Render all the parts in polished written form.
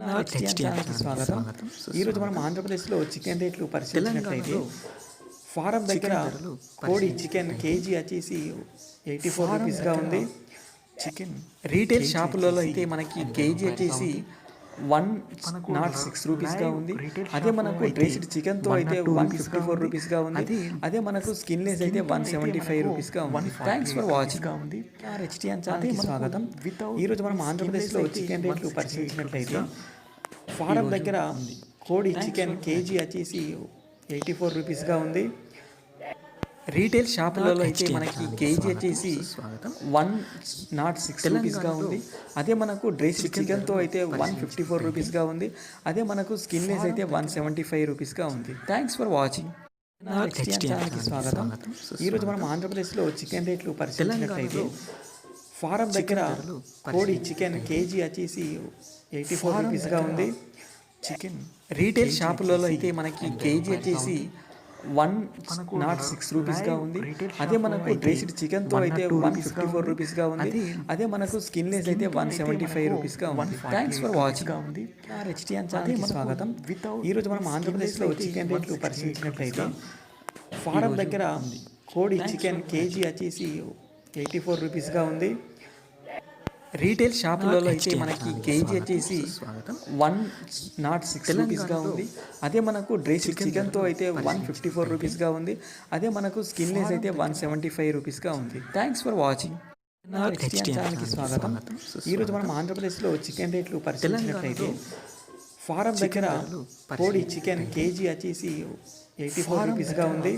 నా హెచ్‌టిఎన్ ఛానల్‌కి స్వాగతం. ఈరోజు మనం ఆంధ్రప్రదేశ్‌లో చికెన్ రేట్లు పరిశీలించినట్లయితే ఫారం దగ్గర కోడి చికెన్ కేజీ వచ్చేసి 84 రూపీస్‌గా ఉంది. చికెన్ రీటైల్ షాపులలో అయితే మనకి కేజీ వచ్చేసి 106 రూపీస్‌గా ఉంది. అదే మనకు డ్రెస్డ్ చికెన్‌తో అయితే 154 రూపీస్‌గా ఉంది. అదే మనకు స్కిన్‌లెస్ అయితే 175 రూపీస్‌గా ఉంది. Thanks for watching. నా హెచ్‌టిఎన్ ఛానల్‌కి స్వాగతం. ఈరోజు మనం ఆంధ్రప్రదేశ్‌లో చికెన్ రేట్లు పరిశీలించినట్లయితే ఫారం దగ్గర కోడి చికెన్ కేజీ వచ్చేసి 84 రూపీస్‌గా ఉంది. రీటైల్ షాపులలో అయితే మనకి కేజీ వచ్చేసి 106 రూపీస్‌గా ఉంది. అదే మనకు డ్రెస్డ్ చికెన్‌తో అయితే 154 రూపీస్‌గా ఉంది. అదే మనకు స్కిన్‌లెస్ అయితే 175 రూపీస్‌గా ఉంది. Thanks for watching. నా హెచ్‌టిఎన్ ఛానల్‌కి స్వాగతం. ఈరోజు మనం ఆంధ్రప్రదేశ్‌లో చికెన్ రేట్లు పరిశీలించినట్లయితే ఫారం దగ్గర కోడి చికెన్ కేజీ వచ్చేసి 84 రూపీస్‌గా ఉంది. చికెన్ రీటైల్ షాపులలో అయితే మనకి కేజీ వచ్చేసి 106 రూపీస్‌గా ఉంది. అదే మనకు డ్రెస్డ్ చికెన్‌తో అయితే 154 రూపీస్‌గా ఉంది. అదే మనకు స్కిన్‌లెస్ అయితే 175 రూపీస్‌గా ఉంది. Thanks for watching. నా హెచ్‌టిఎన్ ఛానల్‌కి స్వాగతం. ఈరోజు మనం ఆంధ్రప్రదేశ్‌లో చికెన్ రేట్లు పరిశీలించినట్లయితే ఫారం దగ్గర కోడి చికెన్ కేజీ వచ్చేసి 84 రూపీస్‌గా ఉంది. రీటైల్ షాపులలో అయితే మనకి కేజీ వచ్చేసి 106 రూపీస్‌గా ఉంది. అదే మనకు డ్రెస్డ్ చికెన్‌తో అయితే 154 రూపీస్‌గా ఉంది. అదే మనకు స్కిన్‌లెస్ అయితే 175 రూపీస్‌గా ఉంది. Thanks for watching. నా హెచ్‌టిఎన్ ఛానల్‌కి స్వాగతం. ఈరోజు మనం ఆంధ్రప్రదేశ్‌లో చికెన్ రేట్లు పరిశీలించినట్లయితే ఫారం దగ్గర కోడి చికెన్ కేజీ వచ్చేసి 84 రూపీస్‌గా ఉంది.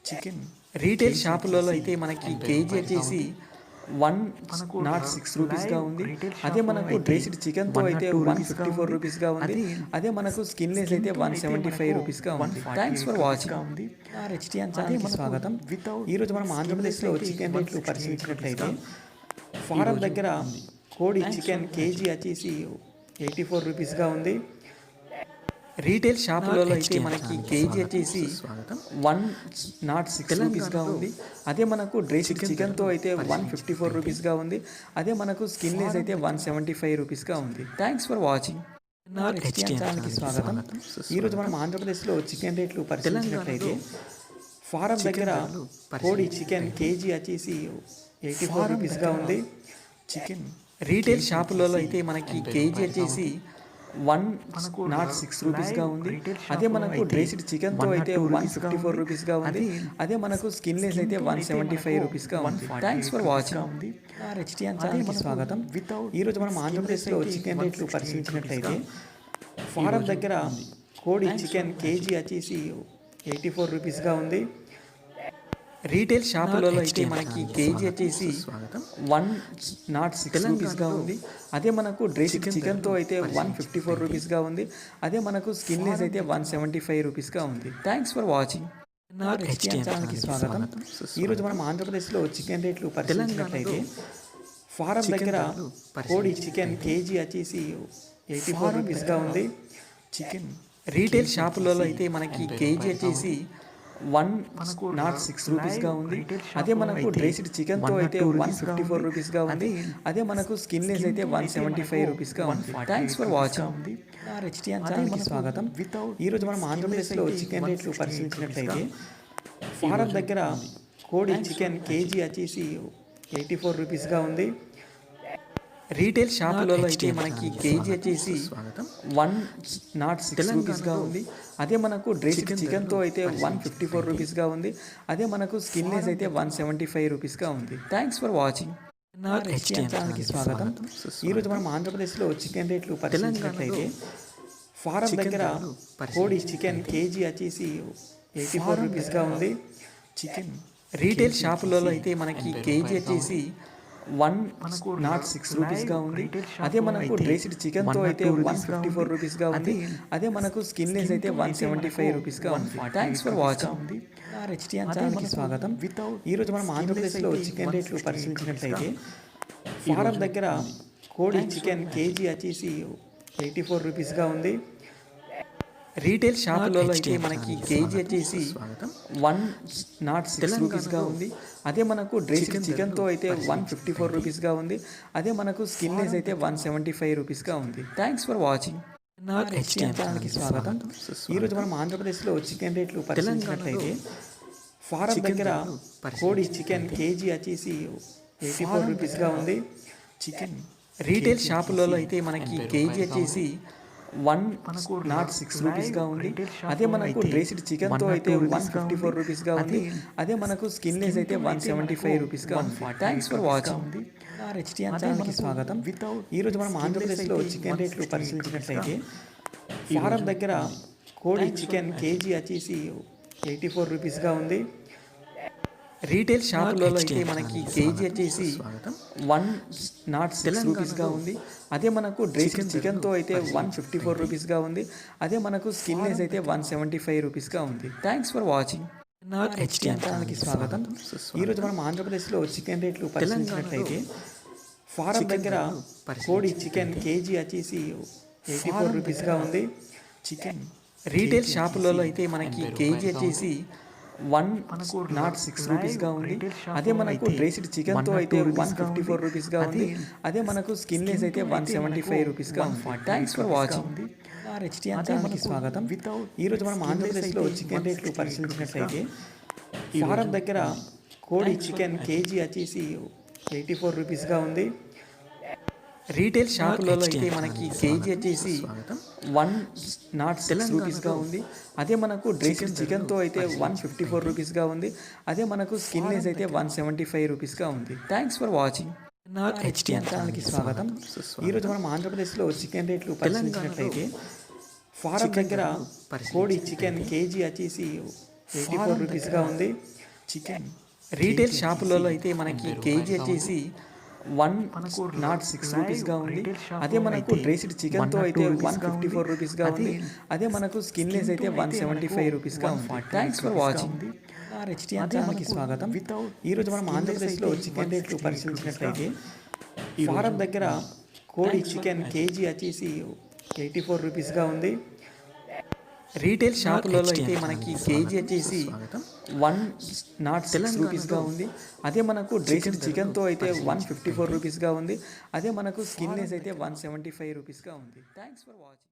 చికెన్ రీటైల్ షాపులలో అయితే మనకి కేజీ వచ్చేసి 106 రూపీస్‌గా ఉంది. అదే మనకు డ్రెస్డ్ చికెన్‌తో అయితే 154 రూపీస్‌గా ఉంది. అదే మనకు స్కిన్‌లెస్ అయితే 175 రూపీస్‌గా ఉంది. Thanks for watching. నా హెచ్‌టిఎన్ ఛానల్‌కి స్వాగతం. ఈరోజు మనం ఆంధ్రప్రదేశ్‌లో చికెన్ రేట్లు పరిశీలించినట్లయితే ఫారం దగ్గర కోడి చికెన్ కేజీ వచ్చేసి 84 రూపీస్‌గా ఉంది. రీటైల్ షాపులలో అయితే మనకి కేజీ వచ్చేసి 106 రూపీస్‌గా ఉంది. అదే మనకు డ్రెస్డ్ చికెన్‌తో అయితే 154 రూపీస్‌గా ఉంది. అదే మనకు స్కిన్‌లెస్ అయితే 175 రూపీస్‌గా ఉంది. Thanks for watching. నా హెచ్‌టిఎన్ ఛానల్‌కి స్వాగతం. ఈరోజు మనం ఆంధ్రప్రదేశ్‌లో చికెన్ రేట్లు పరిశీలించినట్లయితే ఫారం దగ్గర కోడి చికెన్ కేజీ వచ్చేసి 84 రూపీస్‌గా ఉంది. చికెన్ రీటైల్ షాపులలో అయితే మనకి కేజీ వచ్చేసి 106 రూపీస్‌గా ఉంది. అదే మనకు డ్రెస్డ్ చికెన్‌తో అయితే 154 రూపీస్‌గా ఉంది. అదే మనకు స్కిన్‌లెస్ అయితే 175 రూపీస్‌గా ఉంది. Thanks for watching. నా హెచ్‌టిఎన్ ఛానల్‌కి స్వాగతం. ఈరోజు మనం ఆంధ్రప్రదేశ్‌లో చికెన్ రేట్లు పరిశీలించినట్లయితే ఫారం దగ్గర కోడి చికెన్ కేజీ వచ్చేసి 84 రూపీస్‌గా ఉంది. రీటైల్ షాపులలో అయితే మనకి కేజీ వచ్చేసి 106 రూపీస్‌గా ఉంది. అదే మనకు డ్రెస్డ్ చికెన్‌తో అయితే 154 రూపీస్‌గా ఉంది. అదే మనకు స్కిన్‌లెస్ అయితే 175 రూపీస్‌గా ఉంది. Thanks for watching. నా హెచ్‌టిఎన్ ఛానల్‌కి స్వాగతం. ఈరోజు మనం ఆంధ్రప్రదేశ్‌లో చికెన్ రేట్లు పరిశీలించినట్లయితే ఫారం దగ్గర కోడి చికెన్ కేజీ వచ్చేసి 84 రూపీస్‌గా ఉంది. చికెన్ రీటైల్ షాపులలో అయితే మనకి కేజీ వచ్చేసి 106 రూపీస్‌గా ఉంది. అదే మనకు డ్రెస్డ్ చికెన్‌తో అయితే 154 రూపీస్‌గా ఉంది. అదే మనకు స్కిన్‌లెస్ అయితే 175 రూపీస్‌గా ఉంది. Thanks for watching. నా హెచ్‌టిఎన్ ఛానల్‌కి స్వాగతం. ఈరోజు మనం ఆంధ్రప్రదేశ్‌లో చికెన్ రేట్లు పరిశీలించినట్లయితే ఫారం దగ్గర కోడి చికెన్ కేజీ వచ్చేసి 84 రూపీస్‌గా ఉంది. రీటైల్ షాపులలో అయితే మనకి కేజీ వచ్చేసి 106 రూపీస్‌గా ఉంది. అదే మనకు డ్రెస్డ్ చికెన్‌తో అయితే 154 రూపీస్‌గా ఉంది. అదే మనకు స్కిన్‌లెస్ అయితే 175 రూపీస్‌గా ఉంది. Thanks for watching. నా హెచ్‌టిఎన్ ఛానల్‌కి స్వాగతం. ఈరోజు మనం ఆంధ్రప్రదేశ్‌లో చికెన్ రేట్లు పరిశీలించినట్లయితే ఫారం దగ్గర కోడి చికెన్ కేజీ వచ్చేసి 84 రూపీస్‌గా ఉంది. చికెన్ రీటైల్ షాపులలో అయితే మనకి కేజీ వచ్చేసి 106 రూపీస్‌గా ఉంది. అదే మనకు డ్రెస్డ్ చికెన్‌తో అయితే 154 రూపీస్‌గా ఉంది. అదే మనకు స్కిన్‌లెస్ అయితే 175 రూపీస్‌గా ఉంది. Thanks for watching. నా హెచ్‌టిఎన్ ఛానల్‌కి స్వాగతం. ఈరోజు మనం ఆంధ్రప్రదేశ్‌లో చికెన్ రేట్లు పరిశీలించినట్లయితే ఫారం దగ్గర కోడి చికెన్ కేజీ వచ్చేసి 84 రూపీస్‌గా ఉంది. రీటైల్ షాపులలో అయితే మనకి కేజీ వచ్చేసి 106 రూపీస్గా ఉంది. అదే మనకు డ్రెస్డ్ చికెన్తో అయితే 154 రూపీస్గా ఉంది. అదే మనకు స్కిన్లెస్ అయితే 175 రూపీస్గా ఉంది. Thanks for watching. హెచ్టిఎన్ ఛానల్కి స్వాగతం. ఈరోజు మనం ఆంధ్రప్రదేశ్లో చికెన్ రేట్లు పరిశీలించినట్లయితే ఫారం దగ్గర కోడి చికెన్ కేజీ వచ్చేసి 84 రూపీస్గా ఉంది. చికెన్ రీటైల్ షాపులలో అయితే మనకి కేజీ వచ్చేసి 106 రూపీస్గా ఉంది. అదే మనకు డ్రెస్డ్ చికెన్తో అయితే 154 రూపీస్గా ఉంది. అదే మనకు స్కిన్లెస్ అయితే 175 రూపీస్గా ఉంది. Thanks for watching. హెచ్టిఎన్ ఛానల్కి స్వాగతం. ఈరోజు మనం ఆంధ్రప్రదేశ్లో చికెన్ రేట్లు పరిశీలించినట్లయితే ఫారం దగ్గర కోడి చికెన్ కేజీ వచ్చేసి 84 రూపీస్గా ఉంది. రీటైల్ షాపులలో అయితే మనకి కేజీ వచ్చేసి 106 రూపీస్గా ఉంది. అదే మనకు డ్రెస్డ్ చికెన్తో అయితే 154 రూపీస్గా ఉంది. అదే మనకు స్కిన్లెస్ అయితే 175 రూపీస్గా ఉంది. Thanks for watching. హెచ్టిఎన్ ఛానల్కి స్వాగతం. ఈరోజు మనం ఆంధ్రప్రదేశ్లో చికెన్ రేట్లు పరిశీలించినట్లయితే ఫారం దగ్గర కోడి చికెన్ కేజీ వచ్చేసి 84 రూపీస్గా ఉంది. చికెన్ రీటైల్ షాపులలో అయితే మనకి కేజీ వచ్చేసి 106 రూపీస్గా ఉంది. అదే మనకు డ్రెస్డ్ చికెన్తో అయితే 154 రూపీస్గా ఉంది. అదే మనకు స్కిన్లెస్ అయితే 175 రూపీస్గా ఉంది. Thanks for watching. హెచ్టిఎన్ ఛానల్కి స్వాగతం. ఈరోజు మనం ఆంధ్రప్రదేశ్లో చికెన్ రేట్లు పరిశీలించినట్లయితే ఫారం దగ్గర కోడి చికెన్ కేజీ వచ్చేసి 84 రూపీస్గా ఉంది. రీటైల్ షాపులలో అయితే మనకి కేజీ వచ్చేసి 106 రూపీస్గా ఉంది. అదే మనకు డ్రెస్డ్ చికెన్తో అయితే 154 రూపీస్గా ఉంది. అదే మనకు స్కిన్లెస్ అయితే 175 రూపీస్గా ఉంది. Thanks for watching. హెచ్టిఎన్ ఛానల్కి స్వాగతం. ఈరోజు మనం ఆంధ్రప్రదేశ్లో చికెన్ రేట్లు పరిశీలించినట్లయితే ఫారం దగ్గర కోడి చికెన్ కేజీ వచ్చేసి 84 రూపీస్గా ఉంది. చికెన్ రీటైల్ షాపులలో అయితే మనకి కేజీ వచ్చేసి 106 రూపీస్గా ఉంది. అదే మనకు డ్రెస్డ్ చికెన్తో అయితే 154 రూపీస్గా ఉంది. అదే మనకు స్కిన్లెస్ అయితే 175 రూపీస్గా ఉంది. Thanks for watching. హెచ్టిఎన్ ఛానల్కి స్వాగతం. ఈరోజు మనం ఆంధ్రప్రదేశ్లో చికెన్ రేట్లు పరిశీలించినట్లయితే ఫారం దగ్గర కోడి చికెన్ కేజీ వచ్చేసి 84 రూపీస్గా ఉంది. రీటైల్ షాపులలో అయితే మనకి కేజీ వచ్చేసి 106 రూపీస్గా ఉంది. అదే మనకు డ్రెస్డ్ చికెన్తో అయితే 154 రూపీస్గా ఉంది. అదే మనకు స్కిన్లెస్ అయితే 175 రూపీస్గా ఉంది. Thanks for watching.